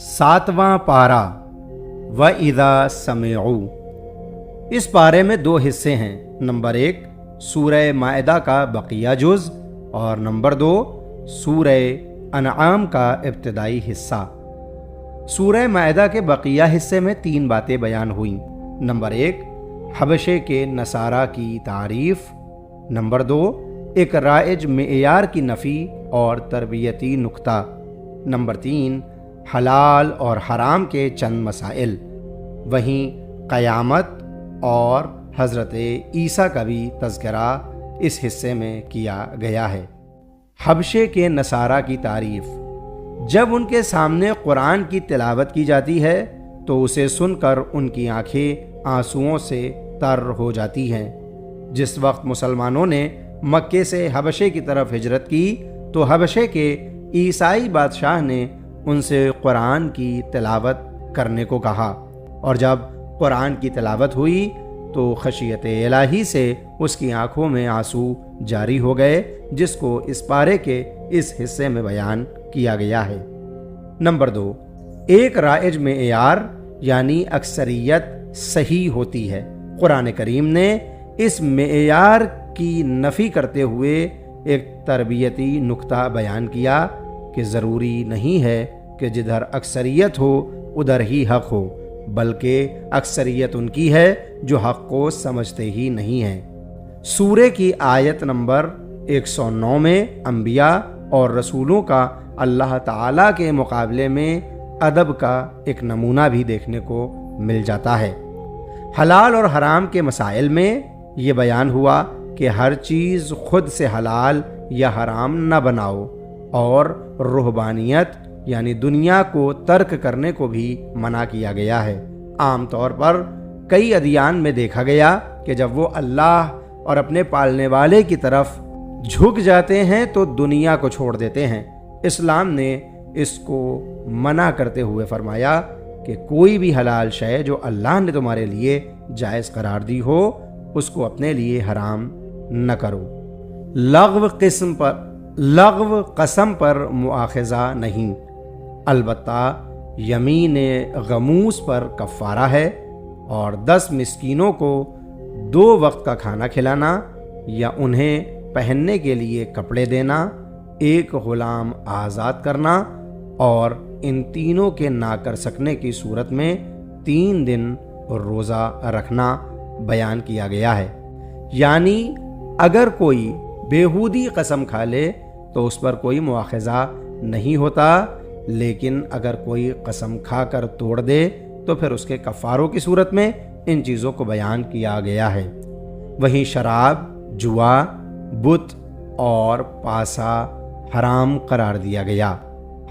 7واں پارہ وَإِذَا سَمِعُوا۔ اس پارے میں 2 حصے ہیں، نمبر 1 سورہ مائدہ کا بقیہ جز اور نمبر 2 سورہ انعام کا ابتدائی حصہ۔ سورہ مائدہ کے بقیہ حصے میں 3 باتیں بیان ہوئیں۔ نمبر 1 حبشے کے نصارہ کی تعریف، نمبر 2 ایک رائج معیار کی نفی اور تربیتی نکتہ، نمبر 3 حلال اور حرام کے چند مسائل۔ وہیں قیامت اور حضرت عیسیٰ کا بھی تذکرہ اس حصے میں کیا گیا ہے۔ حبشے کے نصارہ کی تعریف۔ جب ان کے سامنے قرآن کی تلاوت کی جاتی ہے تو اسے سن کر ان کی آنکھیں آنسوؤں سے تر ہو جاتی ہیں۔ جس وقت مسلمانوں نے مکے سے حبشے کی طرف ہجرت کی تو حبشے کے عیسائی بادشاہ نے ان سے قرآن کی تلاوت کرنے کو کہا، اور جب قرآن کی تلاوت ہوئی تو خشیت الہی سے اس کی آنکھوں میں آنسو جاری ہو گئے، جس کو اس پارے کے اس حصے میں بیان کیا گیا ہے۔ نمبر 2 ایک رائج معیار یعنی اکثریت صحیح ہوتی ہے۔ قرآن کریم نے اس معیار کی نفی کرتے ہوئے ایک تربیتی نکتہ بیان کیا کہ ضروری نہیں ہے کہ جدھر اکثریت ہو ادھر ہی حق ہو، بلکہ اکثریت ان کی ہے جو حق کو سمجھتے ہی نہیں ہیں۔ سورہ کی آیت نمبر 109 میں انبیاء اور رسولوں کا اللہ تعالیٰ کے مقابلے میں ادب کا ایک نمونہ بھی دیکھنے کو مل جاتا ہے۔ حلال اور حرام کے مسائل میں یہ بیان ہوا کہ ہر چیز خود سے حلال یا حرام نہ بناؤ، اور رہبانیت یعنی دنیا کو ترک کرنے کو بھی منع کیا گیا ہے۔ عام طور پر کئی ادیان میں دیکھا گیا کہ جب وہ اللہ اور اپنے پالنے والے کی طرف جھک جاتے ہیں تو دنیا کو چھوڑ دیتے ہیں۔ اسلام نے اس کو منع کرتے ہوئے فرمایا کہ کوئی بھی حلال شے جو اللہ نے تمہارے لیے جائز قرار دی ہو اس کو اپنے لیے حرام نہ کرو۔ لغو قسم پر مؤاخذہ نہیں، البتہ یمین غموس پر کفارہ ہے، اور 10 مسکینوں کو 2 وقت کا کھانا کھلانا یا انہیں پہننے کے لیے کپڑے دینا، ایک غلام آزاد کرنا، اور ان تینوں کے نہ کر سکنے کی صورت میں 3 دن روزہ رکھنا بیان کیا گیا ہے۔ یعنی اگر کوئی بیہودی قسم کھا لے تو اس پر کوئی مواخذہ نہیں ہوتا، لیکن اگر کوئی قسم کھا کر توڑ دے تو پھر اس کے کفاروں کی صورت میں ان چیزوں کو بیان کیا گیا ہے۔ وہیں شراب، جوا، بت اور پاسا حرام قرار دیا گیا۔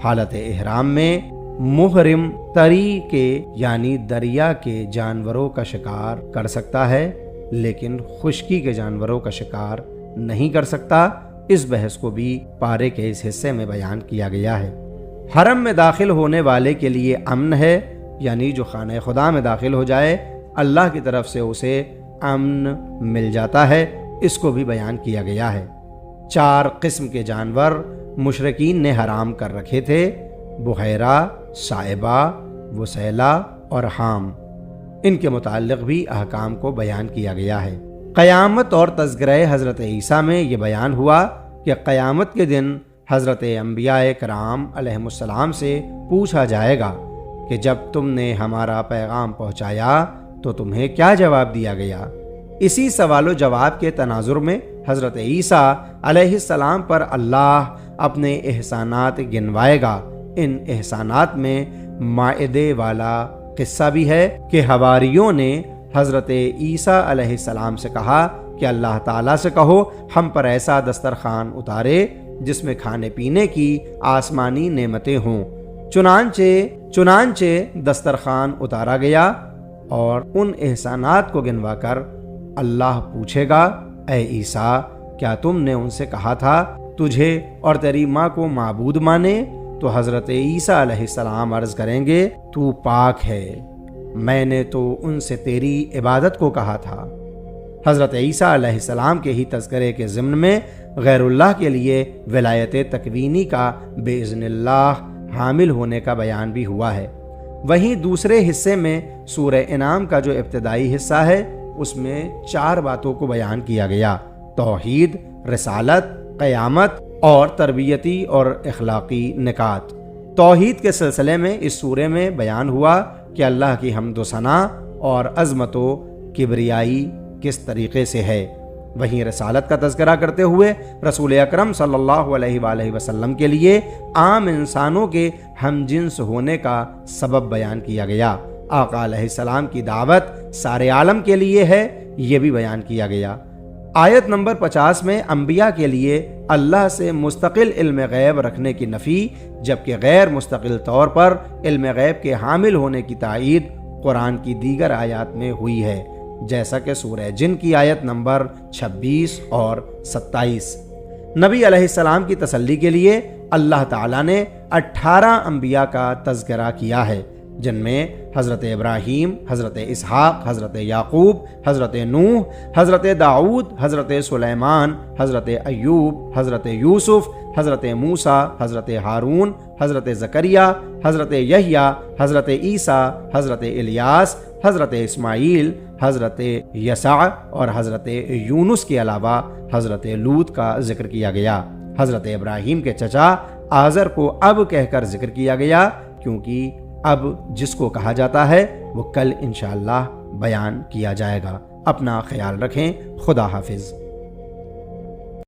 حالت احرام میں محرم تری کے یعنی دریا کے جانوروں کا شکار کر سکتا ہے، لیکن خشکی کے جانوروں کا شکار نہیں کر سکتا۔ اس بحث کو بھی پارے کے اس حصے میں بیان کیا گیا ہے۔ حرم میں داخل ہونے والے کے لیے امن ہے، یعنی جو خانہ خدا میں داخل ہو جائے اللہ کی طرف سے اسے امن مل جاتا ہے، اس کو بھی بیان کیا گیا ہے۔ 4 قسم کے جانور مشرکین نے حرام کر رکھے تھے، بحیرہ، صائبہ، وسیلہ اور حام۔ ان کے متعلق بھی احکام کو بیان کیا گیا ہے۔ قیامت اور تذکرہ حضرت عیسیٰ میں یہ بیان ہوا کہ قیامت کے دن حضرت انبیاء کرام علیہم السلام سے پوچھا جائے گا کہ جب تم نے ہمارا پیغام پہنچایا تو تمہیں کیا جواب دیا گیا؟ اسی سوال و جواب کے تناظر میں حضرت عیسیٰ علیہ السلام پر اللہ اپنے احسانات گنوائے گا۔ ان احسانات میں مائدے والا قصہ بھی ہے کہ حواریوں نے حضرت عیسیٰ علیہ السلام سے کہا کہ اللہ تعالیٰ سے کہو ہم پر ایسا دسترخوان اتارے جس میں کھانے پینے کی آسمانی نعمتیں ہوں۔ چنانچہ دسترخوان اتارا گیا، اور ان احسانات کو گنوا کر اللہ پوچھے گا، اے عیسیٰ کیا تم نے ان سے کہا تھا تجھے اور تیری ماں کو معبود مانے؟ تو حضرت عیسیٰ علیہ السلام عرض کریں گے تو پاک ہے، میں نے تو ان سے تیری عبادت کو کہا تھا۔ حضرت عیسیٰ علیہ السلام کے ہی تذکرے کے ضمن میں غیر اللہ کے لیے ولایت تکوینی کا باذن اللہ حامل ہونے کا بیان بھی ہوا ہے۔ وہیں دوسرے حصے میں سورہ انعام کا جو ابتدائی حصہ ہے اس میں 4 باتوں کو بیان کیا گیا: توحید، رسالت، قیامت اور تربیتی اور اخلاقی نکات۔ توحید کے سلسلے میں اس سورے میں بیان ہوا کہ اللہ کی حمد و ثنا اور عظمت و کبریائی کس طریقے سے ہے۔ وہیں رسالت کا تذکرہ کرتے ہوئے رسول اکرم صلی اللہ علیہ وآلہ وسلم کے لیے عام انسانوں کے ہم جنس ہونے کا سبب بیان کیا گیا۔ آقا علیہ السلام کی دعوت سارے عالم کے لیے ہے، یہ بھی بیان کیا گیا۔ آیت نمبر 50 میں انبیاء کے لیے اللہ سے مستقل علم غیب رکھنے کی نفی، جبکہ غیر مستقل طور پر علم غیب کے حامل ہونے کی تائید قرآن کی دیگر آیات میں ہوئی ہے، جیسا کہ سورہ جن کی آیت نمبر 26 اور 27۔ نبی علیہ السلام کی تسلی کے لیے اللہ تعالیٰ نے 18 انبیاء کا تذکرہ کیا ہے، جن میں حضرت ابراہیم، حضرت اسحاق، حضرت یعقوب، حضرت نوح، حضرت داؤد، حضرت سلیمان، حضرت ایوب، حضرت یوسف، حضرت موسیٰ، حضرت ہارون، حضرت زکریا، حضرت یحییٰ، حضرت عیسیٰ، حضرت الیاس، حضرت اسماعیل، حضرت یسع اور حضرت یونس کے علاوہ حضرت لوط کا ذکر کیا گیا۔ حضرت ابراہیم کے چچا آزر کو اب کہہ کر ذکر کیا گیا، کیونکہ اب جس کو کہا جاتا ہے وہ کل انشاءاللہ بیان کیا جائے گا۔ اپنا خیال رکھیں۔ خدا حافظ۔